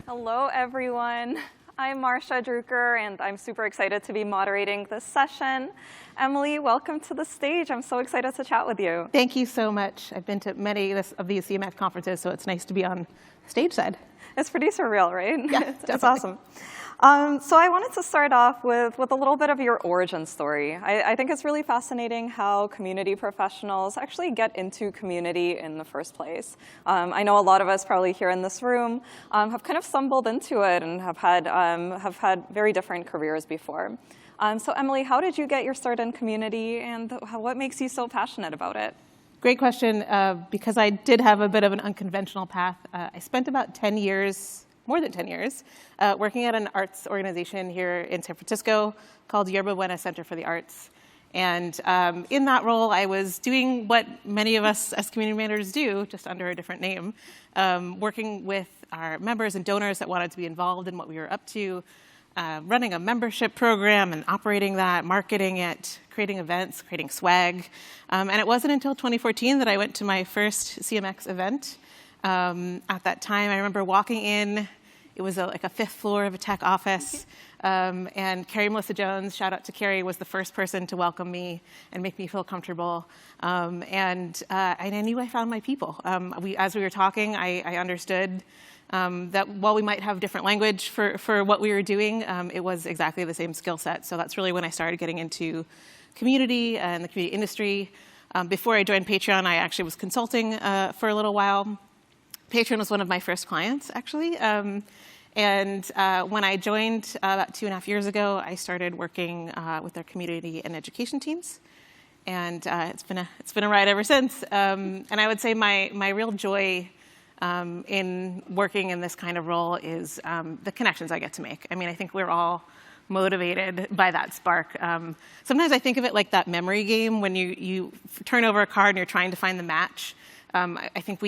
Hello, everyone. I'm Marsha Druker, and I'm super excited to be moderating this session. Emily, welcome to the stage. I'm so excited to chat with you. Thank you so much. I've been to many of these CMX conferences, so it's nice to be on stage side. It's pretty surreal, right? Yeah, It's awesome. So I wanted to start off with a little bit of your origin story. I think it's really fascinating how community professionals actually get into community in the first place. I know a lot of us probably here in this room have kind of stumbled into it and have had very different careers before. So Emily, how did you get your start in community, and what makes you so passionate about it? Great question, because I did have a bit of an unconventional path. I spent about 10 years, more than 10 years, working at an arts organization here in San Francisco called Yerba Buena Center for the Arts. And in that role, I was doing what many of us as community managers do, just under a different name, working with our members and donors that wanted to be involved in what we were up to, running a membership program and operating that, marketing it, creating events, creating swag. And it wasn't until 2014 that I went to my first CMX event. At that time, I remember walking in. It was like a fifth floor of a tech office. And Carrie Melissa Jones, shout out to Carrie, was the first person to welcome me and make me feel comfortable. And I knew I found my people. As we were talking, I understood that while we might have different language for what we were doing, it was exactly the same skill set. So that's really when I started getting into community and the community industry. Before I joined Patreon, I actually was consulting for a little while. Patreon was one of my first clients, actually. And when I joined about 2.5 years ago, I started working with their community and education teams. And it's been a ride ever since. And I would say my real joy in working in this kind of role is the connections I get to make. I mean, I think we're all motivated by that spark. Sometimes I think of it like that memory game when you turn over a card and you're trying to find the match. I think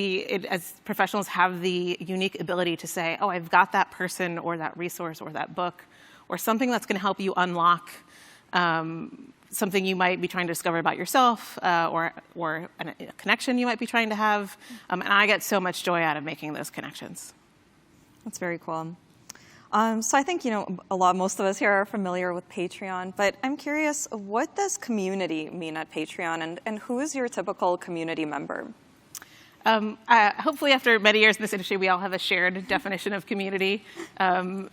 as professionals, have the unique ability to say, oh, I've got that person or that resource or that book or something that's going to help you unlock something you might be trying to discover about yourself or a connection you might be trying to have. And I get so much joy out of making those connections. That's very cool. So I think, most of us here are familiar with Patreon, but I'm curious, what does community mean at Patreon, and who is your typical community member? Hopefully after many years in this industry, we all have a shared definition of community. And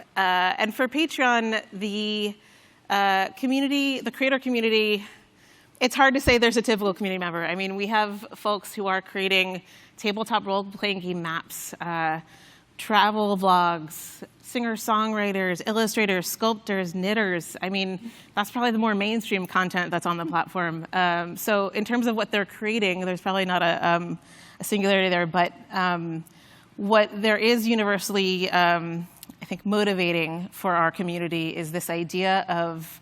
for Patreon, the creator community, it's hard to say there's a typical community member. I mean, we have folks who are creating tabletop role-playing game maps, travel vlogs, singer-songwriters, illustrators, sculptors, knitters. I mean, that's probably the more mainstream content that's on the platform. So in terms of what they're creating, there's probably not a singularity there, but what there is universally, I think, motivating for our community is this idea of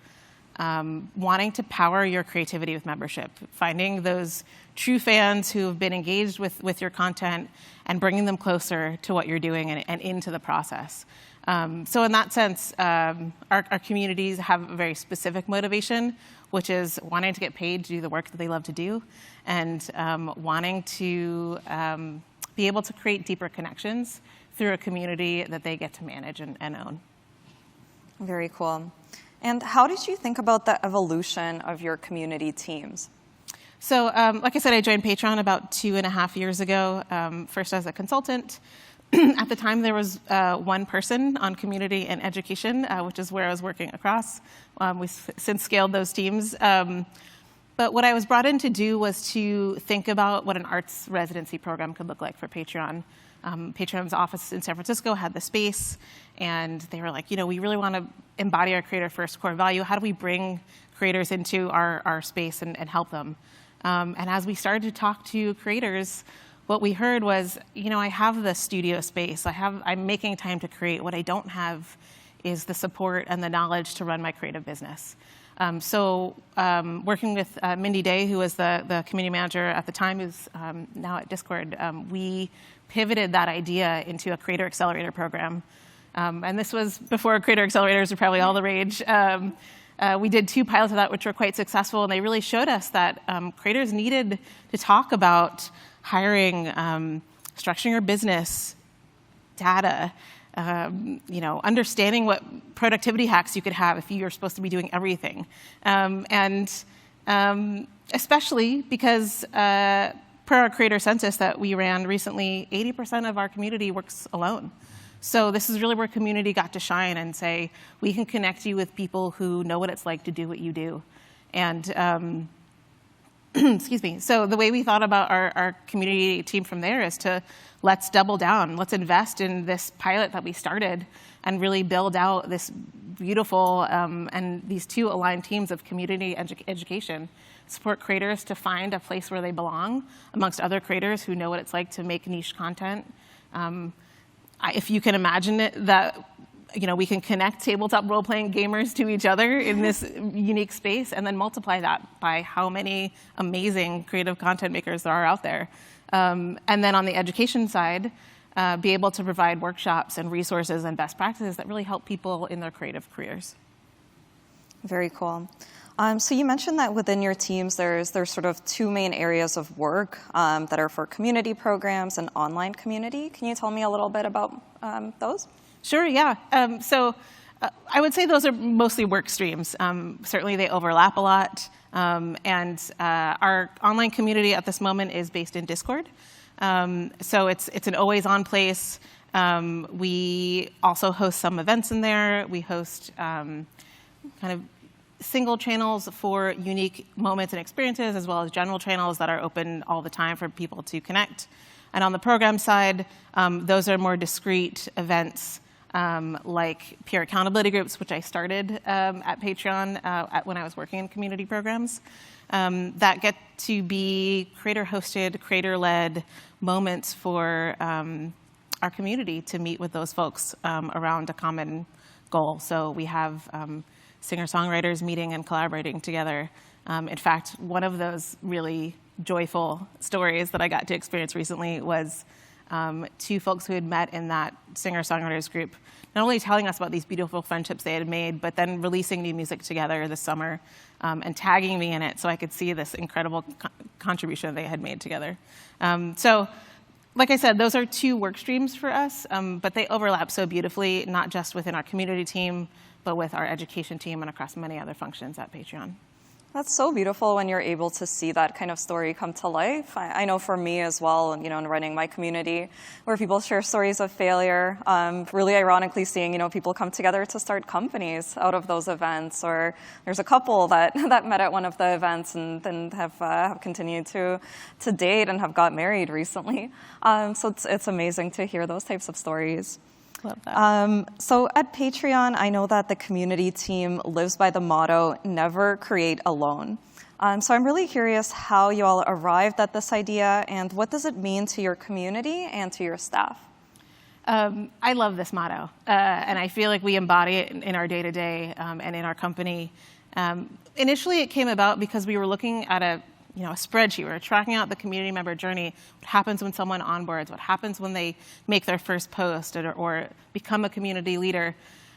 wanting to power your creativity with membership, finding those true fans who have been engaged with your content and bringing them closer to what you're doing and into the process. So in that sense, our communities have a very specific motivation, which is wanting to get paid to do the work that they love to do and wanting to be able to create deeper connections through a community that they get to manage and own. Very cool. And how did you think about the evolution of your community teams? So like I said, I joined Patreon about 2.5 years ago, first as a consultant. At the time, there was one person on community and education, which is where I was working across. We've since scaled those teams. But what I was brought in to do was to think about what an arts residency program could look like for Patreon. Patreon's office in San Francisco had the space, and they were like, we really want to embody our creator-first core value. How do we bring creators into our space and help them? And as we started to talk to creators, what we heard was, I have the studio space. I'm making time to create. What I don't have is the support and the knowledge to run my creative business. So working with Mindy Day, who was the community manager at the time, who's now at Discord, we pivoted that idea into a Creator Accelerator program. And this was before Creator Accelerators were probably all the rage. We did 2 pilots of that, which were quite successful, and they really showed us that creators needed to talk about hiring, structuring your business, data, understanding what productivity hacks you could have if you're supposed to be doing everything. Especially because per our creator census that we ran recently, 80% of our community works alone. So this is really where community got to shine and say, we can connect you with people who know what it's like to do what you do. And excuse me. So the way we thought about our community team from there is to let's double down. Let's invest in this pilot that we started and really build out this beautiful and these two aligned teams of community education. Support creators to find a place where they belong amongst other creators who know what it's like to make niche content. If you can imagine it, that we can connect tabletop role-playing gamers to each other in this unique space and then multiply that by how many amazing creative content makers there are out there. And then on the education side, be able to provide workshops and resources and best practices that really help people in their creative careers. Very cool. So you mentioned that within your teams, there's sort of two main areas of work that are for community programs and online community. Can you tell me a little bit about those? Sure, yeah. I would say those are mostly work streams. Certainly they overlap a lot. And our online community at this moment is based in Discord. So it's an always-on place. We also host some events in there. We host kind of single channels for unique moments and experiences, as well as general channels that are open all the time for people to connect. And on the program side, those are more discrete events like peer accountability groups, which I started at Patreon when I was working in community programs, that get to be creator-hosted, creator-led moments for our community to meet with those folks around a common goal. So we have singer-songwriters meeting and collaborating together. In fact, one of those really joyful stories that I got to experience recently was two folks who had met in that singer-songwriters group, not only telling us about these beautiful friendships they had made, but then releasing new music together this summer and tagging me in it so I could see this incredible contribution they had made together. So, like I said, those are two work streams for us, but they overlap so beautifully, not just within our community team, but with our education team and across many other functions at Patreon. That's so beautiful when you're able to see that kind of story come to life. I know for me as well, in running my community, where people share stories of failure, really ironically seeing, people come together to start companies out of those events, or there's a couple that met at one of the events and then have continued to date and have got married recently. So it's amazing to hear those types of stories. Love that. So at Patreon, I know that the community team lives by the motto, never create alone. So I'm really curious how you all arrived at this idea and what does it mean to your community and to your staff? I love this motto, and I feel like we embody it in our day-to-day and in our company. Initially, it came about because we were looking at a spreadsheet. We were tracking out the community member journey. What happens when someone onboards? What happens when they make their first post or become a community leader?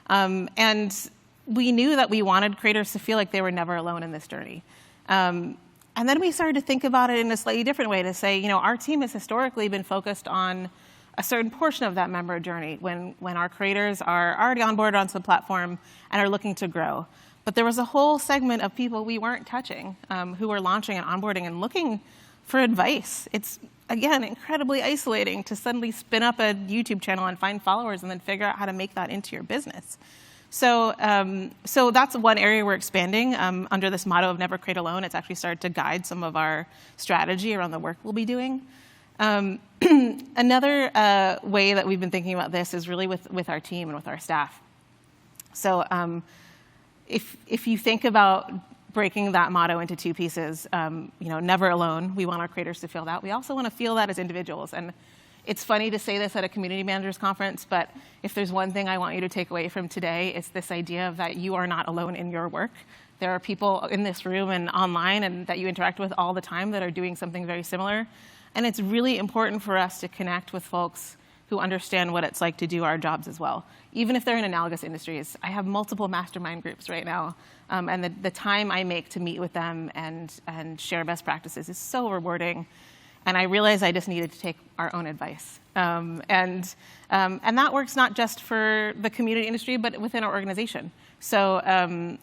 And we knew that we wanted creators to feel like they were never alone in this journey. And then we started to think about it in a slightly different way to say, our team has historically been focused on a certain portion of that member journey when our creators are already onboarded onto the platform and are looking to grow. But there was a whole segment of people we weren't touching who were launching and onboarding and looking for advice. It's, again, incredibly isolating to suddenly spin up a YouTube channel and find followers and then figure out how to make that into your business. So that's one area we're expanding under this motto of never create alone. It's actually started to guide some of our strategy around the work we'll be doing. Another way that we've been thinking about this is really with our team and with our staff. So if you think about breaking that motto into two pieces, never alone, we want our creators to feel that. We also want to feel that as individuals. And it's funny to say this at a community managers conference, but if there's one thing I want you to take away from today, it's this idea of that you are not alone in your work. There are people in this room and online and that you interact with all the time that are doing something very similar. And it's really important for us to connect with folks who understand what it's like to do our jobs as well, even if they're in analogous industries. I have multiple mastermind groups right now, and the time I make to meet with them and share best practices is so rewarding. And I realized I just needed to take our own advice. And that works not just for the community industry, but within our organization. So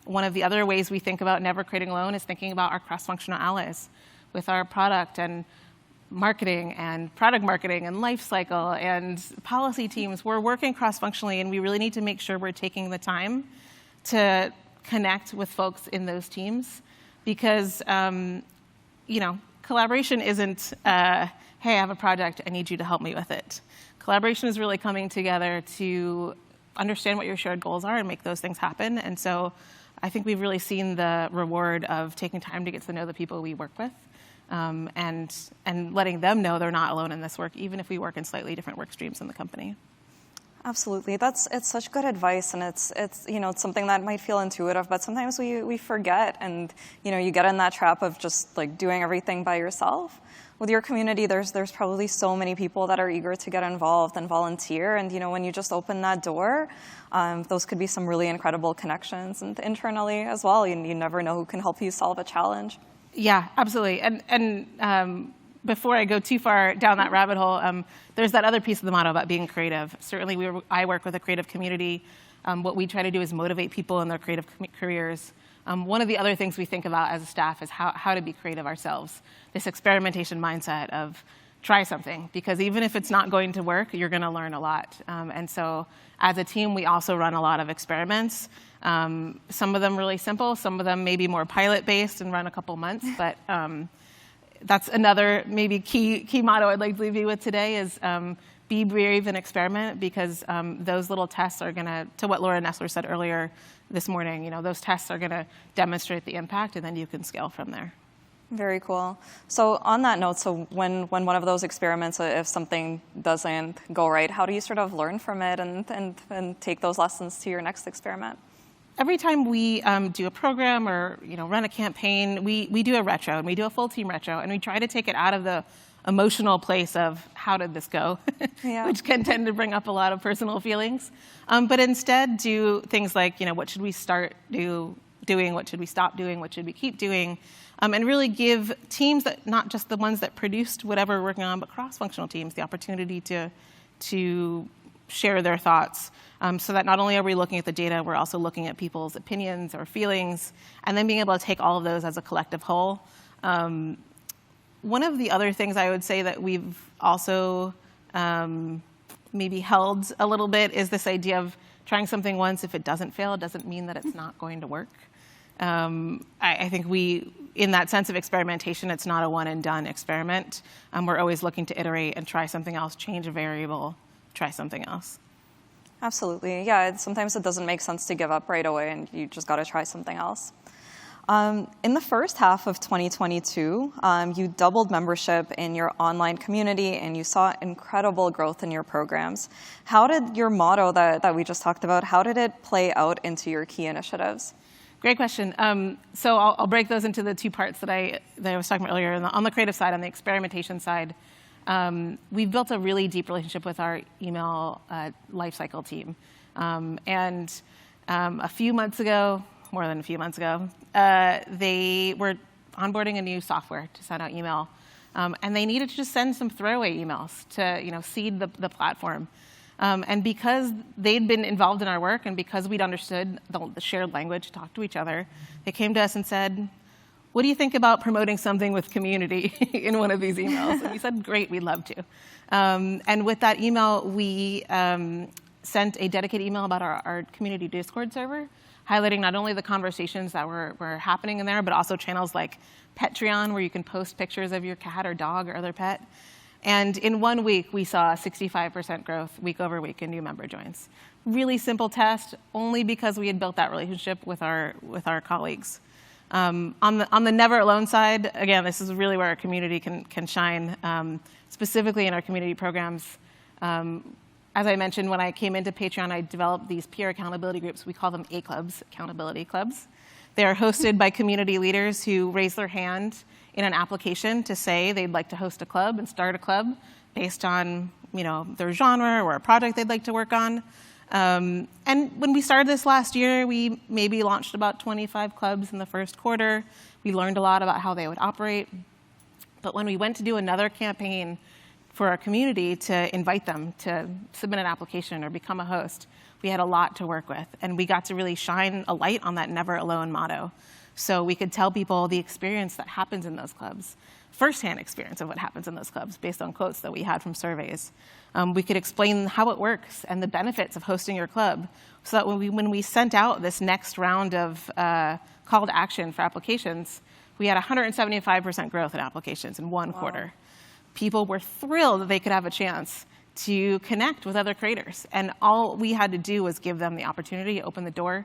one of the other ways we think about never creating alone is thinking about our cross-functional allies with our product and marketing and product marketing and life cycle and policy teams. We're working cross-functionally, and we really need to make sure we're taking the time to connect with folks in those teams, because collaboration isn't, hey, I have a project, I need you to help me with it. Collaboration is really coming together to understand what your shared goals are and make those things happen. And so I think we've really seen the reward of taking time to get to know the people we work with, and letting them know they're not alone in this work, even if we work in slightly different work streams in the company. Absolutely, it's such good advice, and it's it's something that might feel intuitive, but sometimes we forget, and you get in that trap of just like doing everything by yourself. With your community, there's probably so many people that are eager to get involved and volunteer, and when you just open that door, those could be some really incredible connections, and internally as well. You never know who can help you solve a challenge. Yeah, absolutely, and before I go too far down that rabbit hole, there's that other piece of the model about being creative. Certainly, I work with a creative community. What we try to do is motivate people in their creative careers. One of the other things we think about as a staff is how to be creative ourselves. This experimentation mindset of try something, because even if it's not going to work, you're going to learn a lot. And so as a team, we also run a lot of experiments. Some of them really simple, some of them maybe more pilot-based and run a couple months, but that's another maybe key motto I'd like to leave you with today is be brave and experiment, because those little tests are going to what Laura Nessler said earlier this morning, those tests are going to demonstrate the impact, and then you can scale from there. Very cool. So on that note, so when one of those experiments, if something doesn't go right, how do you sort of learn from it and take those lessons to your next experiment? Every time we do a program or run a campaign, we do a retro, and we do a full team retro, and we try to take it out of the emotional place of how did this go, Yeah. which can tend to bring up a lot of personal feelings, but instead do things like what should we start doing, what should we stop doing, what should we keep doing, and really give teams, that not just the ones that produced whatever we're working on, but cross-functional teams, the opportunity to share their thoughts, so that not only are we looking at the data, we're also looking at people's opinions or feelings, and then being able to take all of those as a collective whole. One of the other things I would say that we've also maybe held a little bit is this idea of trying something once. If it doesn't fail, it doesn't mean that it's not going to work. I think in that sense of experimentation, it's not a one and done experiment. We're always looking to iterate and try something else, change a variable, try something else. Absolutely. Yeah, sometimes it doesn't make sense to give up right away, and you just got to try something else. In the first half of 2022, you doubled membership in your online community, and you saw incredible growth in your programs. How did your motto that we just talked about, how did it play out into your key initiatives? Great question. So I'll break those into the two parts that I was talking about earlier. On the creative side, on the experimentation side, we've built a really deep relationship with our email lifecycle team. And a few months ago, more than a few months ago, they were onboarding a new software to send out email. And they needed to just send some throwaway emails to seed the platform. And because they'd been involved in our work, and because we'd understood the shared language to talk to each other, they came to us and said, what do you think about promoting something with community in one of these emails? And we said, great, we'd love to. And with that email, we sent a dedicated email about our community Discord server, highlighting not only the conversations that were happening in there, but also channels like Patreon, where you can post pictures of your cat or dog or other pet. And in 1 week, we saw 65% growth week over week in new member joins. Really simple test, only because we had built that relationship with our colleagues. On the Never Alone side, again, this is really where our community can shine, specifically in our community programs. As I mentioned, when I came into Patreon, I developed these peer accountability groups. We call them A-clubs, accountability clubs. They are hosted by community leaders who raise their hand in an application to say they'd like to host a club and start a club based on their genre or a project they'd like to work on. And when we started this last year, we maybe launched about 25 clubs in the first quarter. We learned a lot about how they would operate. But when we went to do another campaign for our community to invite them to submit an application or become a host, we had a lot to work with. And we got to really shine a light on that never alone motto. So we could tell people the experience that happens in those clubs, firsthand experience of what happens in those clubs based on quotes that we had from surveys. We could explain how it works and the benefits of hosting your club, so that when we sent out this next round of call to action for applications, we had 175% growth in applications in one quarter. People were thrilled that they could have a chance to connect with other creators. And all we had to do was give them the opportunity, open the door.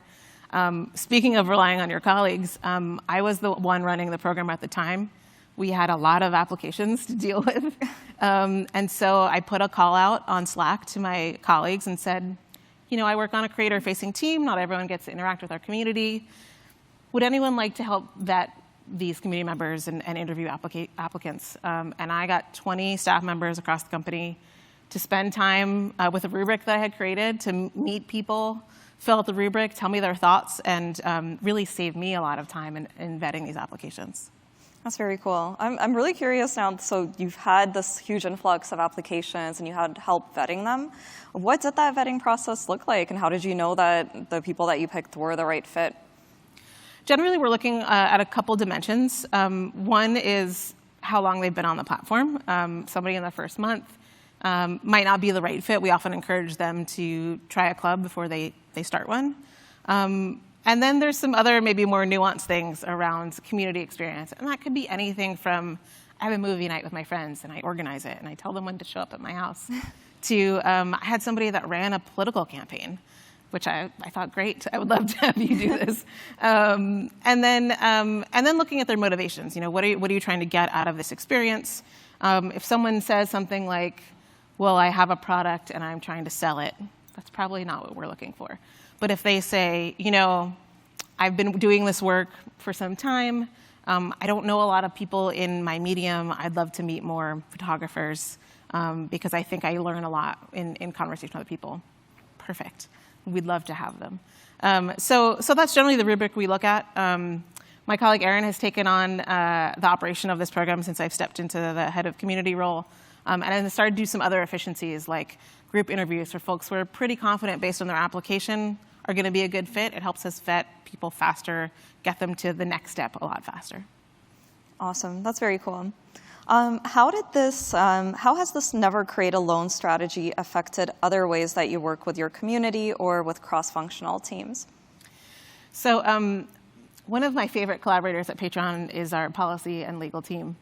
Speaking of relying on your colleagues, I was the one running the program at the time. We had a lot of applications to deal with. And so I put a call out on Slack to my colleagues and said, you know, I work on a creator-facing team. Not everyone gets to interact with our community. Would anyone like to help vet these community members and interview applicants? And I got 20 staff members across the company to spend time with a rubric that I had created to meet people, fill out the rubric, tell me their thoughts, and really save me a lot of time in vetting these applications. That's very cool. I'm really curious now. So you've had this huge influx of applications and you had help vetting them. What did that vetting process look like, and how did you know that the people that you picked were the right fit? Generally, we're looking at a couple dimensions. One is how long they've been on the platform. Somebody in the first month might not be the right fit. We often encourage them to try a club before they start one. And then there's some other maybe more nuanced things around community experience. And that could be anything from, I have a movie night with my friends and I organize it and I tell them when to show up at my house, to I had somebody that ran a political campaign, which I thought, great, I would love to have you do this. And then looking at their motivations. You know, what are you trying to get out of this experience? If someone says something like, well, I have a product and I'm trying to sell it, that's probably not what we're looking for. But if they say, you know, I've been doing this work for some time, I don't know a lot of people in my medium, I'd love to meet more photographers because I think I learn a lot in conversation with people. Perfect. We'd love to have them. So that's generally the rubric we look at. My colleague Erin has taken on the operation of this program since I've stepped into the head of community role. And I started to do some other efficiencies like group interviews for folks who are pretty confident based on their application are going to be a good fit. It helps us vet people faster, get them to the next step a lot faster. Awesome. That's very cool. How has this never create alone strategy affected other ways that you work with your community or with cross-functional teams? So one of my favorite collaborators at Patreon is our policy and legal team.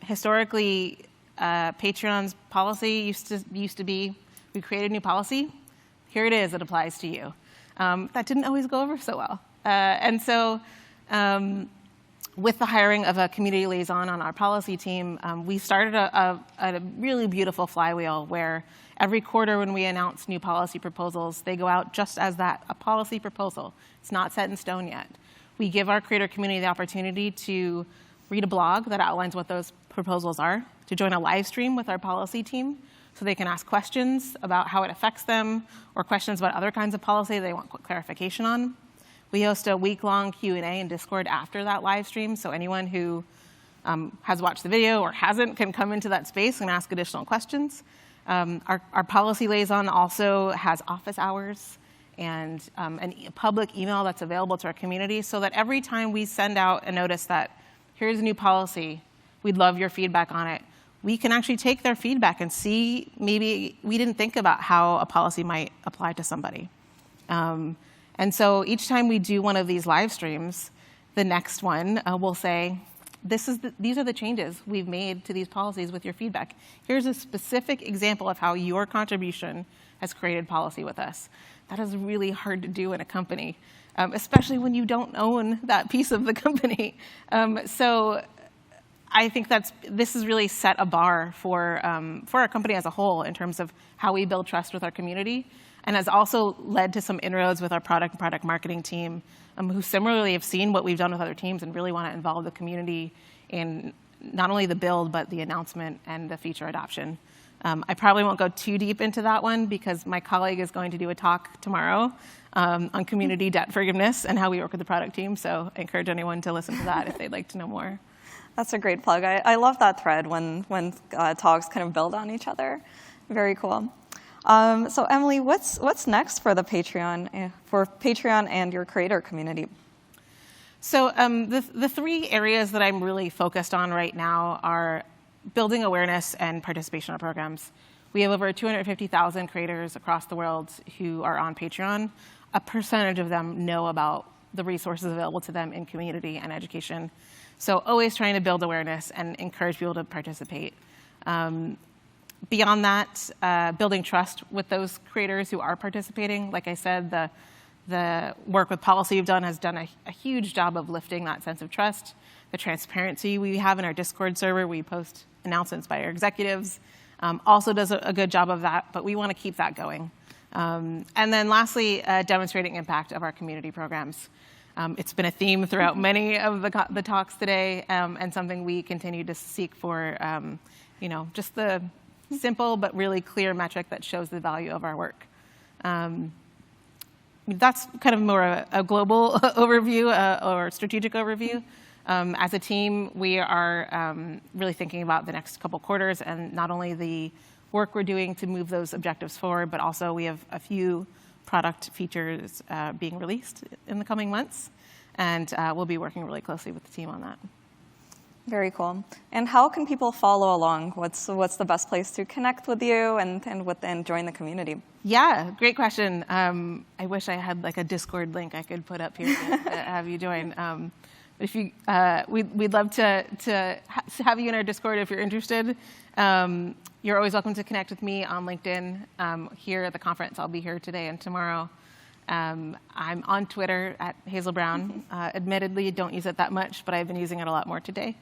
Historically, Patreon's policy used to be, we created a new policy, here it is, it applies to you. That didn't always go over so well. And so with the hiring of a community liaison on our policy team, we started a really beautiful flywheel where every quarter when we announce new policy proposals, they go out just as that, a policy proposal. It's not set in stone yet. We give our creator community the opportunity to read a blog that outlines what those proposals are, to join a live stream with our policy team so they can ask questions about how it affects them or questions about other kinds of policy they want clarification on. We host a week-long Q&A in Discord after that live stream, so anyone who has watched the video or hasn't can come into that space and ask additional questions. Our policy liaison also has office hours and a public email that's available to our community so that every time we send out a notice that here's a new policy, we'd love your feedback on it, we can actually take their feedback and see maybe we didn't think about how a policy might apply to somebody. And so each time we do one of these live streams, the next one will say, these are the changes we've made to these policies with your feedback. Here's a specific example of how your contribution has created policy with us. That is really hard to do in a company, especially when you don't own that piece of the company. So I think this has really set a bar for our company as a whole in terms of how we build trust with our community, and has also led to some inroads with our product and product marketing team, who similarly have seen what we've done with other teams and really want to involve the community in not only the build, but the announcement and the feature adoption. I probably won't go too deep into that one because my colleague is going to do a talk tomorrow on community debt forgiveness and how we work with the product team, so I encourage anyone to listen to that if they'd like to know more. That's a great plug. I love that thread when talks kind of build on each other. Very cool. So Emily, what's next for the Patreon and your creator community? So the three areas that I'm really focused on right now are building awareness and participation in programs. We have over 250,000 creators across the world who are on Patreon. A percentage of them know about the resources available to them in community and education. So always trying to build awareness and encourage people to participate. Beyond that, building trust with those creators who are participating. Like I said, the work with policy you've done has done a huge job of lifting that sense of trust. The transparency we have in our Discord server, we post announcements by our executives, also does a good job of that, but we want to keep that going. And then lastly, demonstrating impact of our community programs. It's been a theme throughout many of the talks today, and something we continue to seek for, just the simple but really clear metric that shows the value of our work. That's kind of more a global overview or strategic overview. As a team, we are really thinking about the next couple quarters and not only the work we're doing to move those objectives forward, but also we have a few product features being released in the coming months, and we'll be working really closely with the team on that. Very cool. And how can people follow along? What's the best place to connect with you and join the community? Yeah, great question. I wish I had like a Discord link I could put up here to have you join. If you, we'd love to have you in our Discord if you're interested. You're always welcome to connect with me on LinkedIn. Here at the conference, I'll be here today and tomorrow. I'm on Twitter at Hazel Brown. Admittedly, don't use it that much, but I've been using it a lot more today.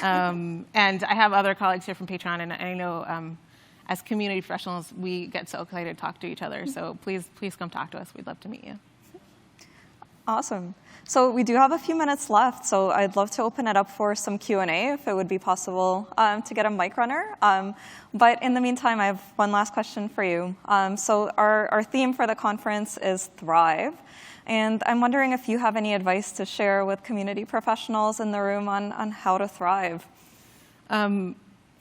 And I have other colleagues here from Patreon, and I know as community professionals, we get so excited to talk to each other. So please come talk to us. We'd love to meet you. Awesome. So we do have a few minutes left, so I'd love to open it up for some Q&A if it would be possible to get a mic runner. But in the meantime, I have one last question for you. So our theme for the conference is Thrive. And I'm wondering if you have any advice to share with community professionals in the room on how to thrive.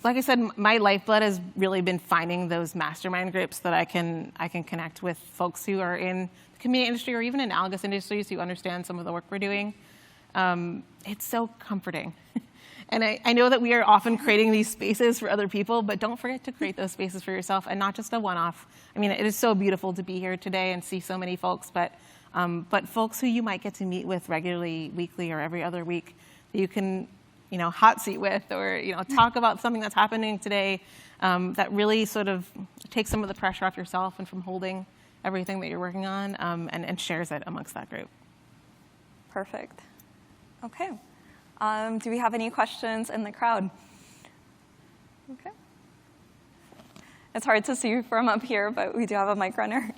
Like I said, my lifeblood has really been finding those mastermind groups that I can connect with folks who are in the community industry or even analogous industries who understand some of the work we're doing. It's so comforting. And I know that we are often creating these spaces for other people, but don't forget to create those spaces for yourself and not just a one-off. I mean, it is so beautiful to be here today and see so many folks, but folks who you might get to meet with regularly, weekly, or every other week that you can hot seat with, or talk about something that's happening today that really sort of takes some of the pressure off yourself and from holding everything that you're working on, and shares it amongst that group. Perfect. Okay. Do we have any questions in the crowd? Okay. It's hard to see from up here, but we do have a mic runner.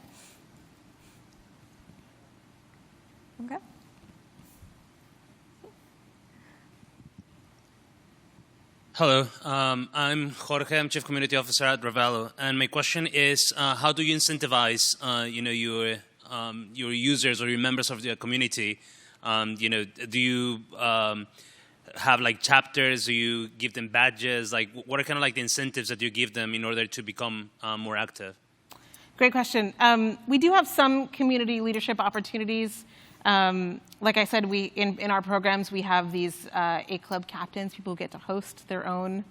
Okay. Hello, I'm Jorge. I'm Chief Community Officer at Ravello, and my question is, how do you incentivize, your users or your members of the community? Do you have like chapters? Do you give them badges? Like, what are kind of like the incentives that you give them in order to become more active? Great question. We do have some community leadership opportunities. Like I said, in our programs, we have these A-club captains. People get to host their own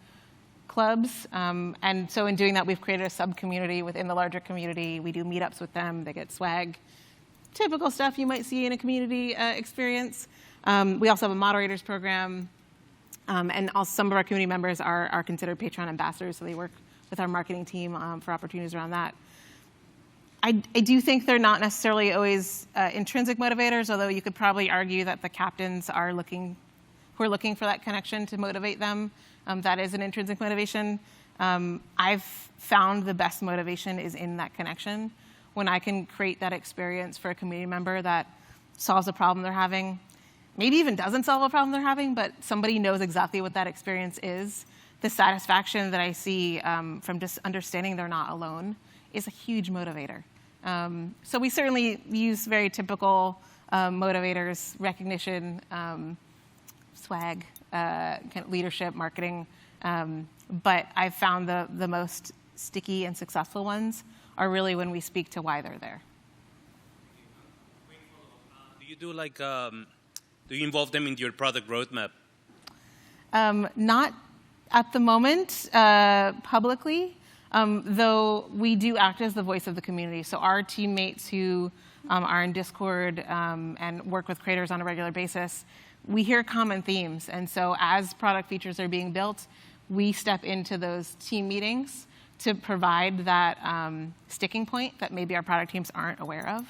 clubs. And so in doing that, we've created a sub-community within the larger community. We do meetups with them. They get swag. Typical stuff you might see in a community experience. We also have a moderators program. And also some of our community members are considered Patreon ambassadors, so they work with our marketing team for opportunities around that. I do think they're not necessarily always intrinsic motivators, although you could probably argue that the captains are looking for that connection to motivate them. That is an intrinsic motivation. I've found the best motivation is in that connection. When I can create that experience for a community member that solves a problem they're having, maybe even doesn't solve a problem they're having, but somebody knows exactly what that experience is, the satisfaction that I see from just understanding they're not alone is a huge motivator. So we certainly use very typical motivators, recognition, swag, kind of leadership, marketing. But I've found the most sticky and successful ones are really when we speak to why they're there. Do you do like, do you involve them in your product roadmap? Not at the moment publicly, though we do act as the voice of the community. So our teammates who are in Discord and work with creators on a regular basis, we hear common themes. And so as product features are being built, we step into those team meetings to provide that sticking point that maybe our product teams aren't aware of,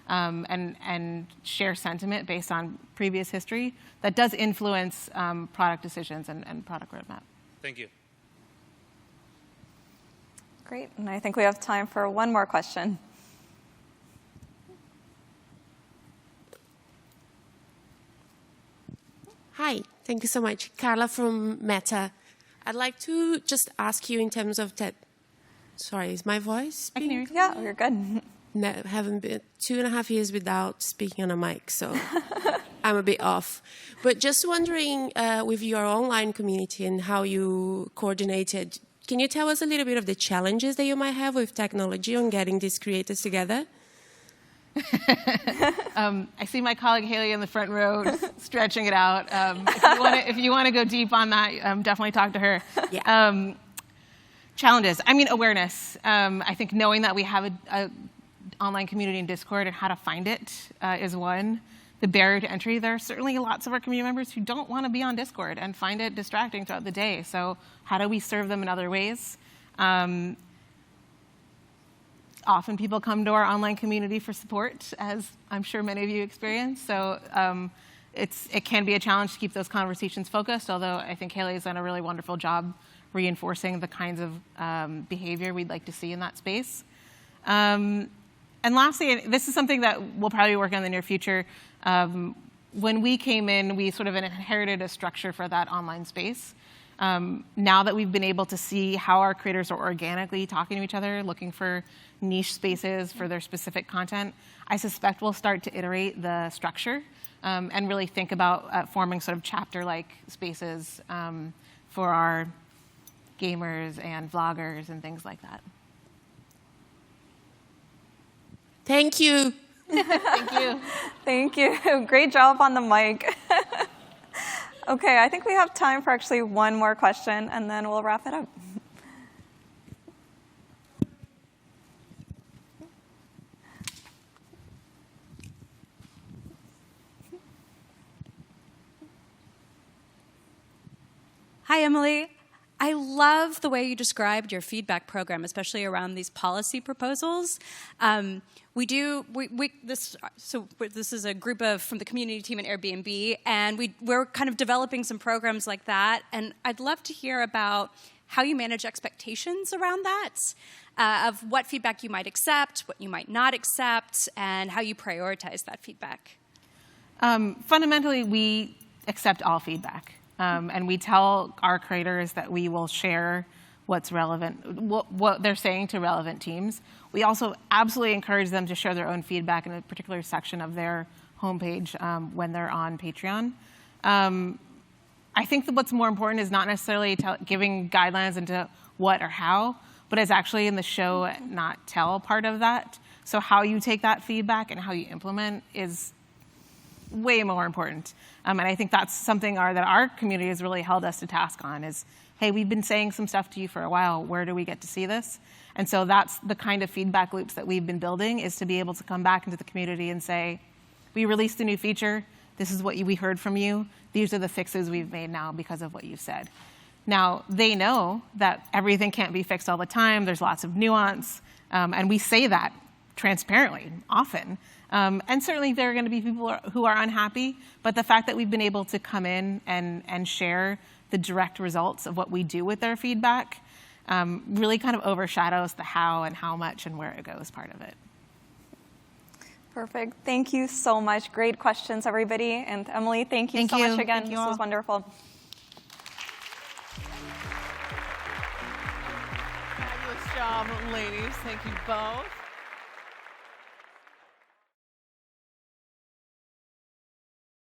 and share sentiment based on previous history that does influence product decisions and product roadmap. Thank you. Great, and I think we have time for one more question. Hi, thank you so much. Carla from Meta. I'd like to just ask you in terms of that. Sorry, is my voice? I can hear you. Yeah, you're good. No, haven't been 2.5 years without speaking on a mic, so I'm a bit off. But just wondering, with your online community and how you coordinated, can you tell us a little bit of the challenges that you might have with technology on getting these creators together? I see my colleague Haley in the front row stretching it out. If you want to go deep on that, definitely talk to her. Yeah. Challenges. I mean, awareness. I think knowing that we have a online community in Discord and how to find it is one. The barrier to entry, there are certainly lots of our community members who don't want to be on Discord and find it distracting throughout the day. So how do we serve them in other ways? Often people come to our online community for support, as I'm sure many of you experience. So it can be a challenge to keep those conversations focused, although I think Haley has done a really wonderful job reinforcing the kinds of behavior we'd like to see in that space. And lastly, this is something that we'll probably work on in the near future. When we came in, we sort of inherited a structure for that online space. Now that we've been able to see how our creators are organically talking to each other, looking for niche spaces for their specific content, I suspect we'll start to iterate the structure and really think about forming sort of chapter-like spaces for our gamers and vloggers and things like that. Thank you. Thank you. Thank you. Great job on the mic. Okay, I think we have time for actually one more question, and then we'll wrap it up. Hi, Emily. I love the way you described your feedback program, especially around these policy proposals. This is a group from the community team at Airbnb, and we're kind of developing some programs like that. And I'd love to hear about how you manage expectations around that, of what feedback you might accept, what you might not accept, and how you prioritize that feedback. Fundamentally, we accept all feedback. And we tell our creators that we will share what's relevant, what they're saying to relevant teams. We also absolutely encourage them to share their own feedback in a particular section of their homepage when they're on Patreon. I think that what's more important is not necessarily giving guidelines into what or how, but it's actually in the show, not tell part of that. So how you take that feedback and how you implement is way more important. And I think that's something that our community has really held us to task on is, hey, we've been saying some stuff to you for a while. Where do we get to see this? And so that's the kind of feedback loops that we've been building, is to be able to come back into the community and say, we released a new feature. This is what we heard from you. These are the fixes we've made now because of what you've said. Now, they know that everything can't be fixed all the time. There's lots of nuance. And we say that transparently, often. And certainly there are going to be people who are unhappy, but the fact that we've been able to come in and share the direct results of what we do with their feedback really kind of overshadows the how and how much and where it goes part of it. Perfect. Thank you so much. Great questions, everybody. And Emily, thank you so much again. This was wonderful. Fabulous job, ladies. Thank you both.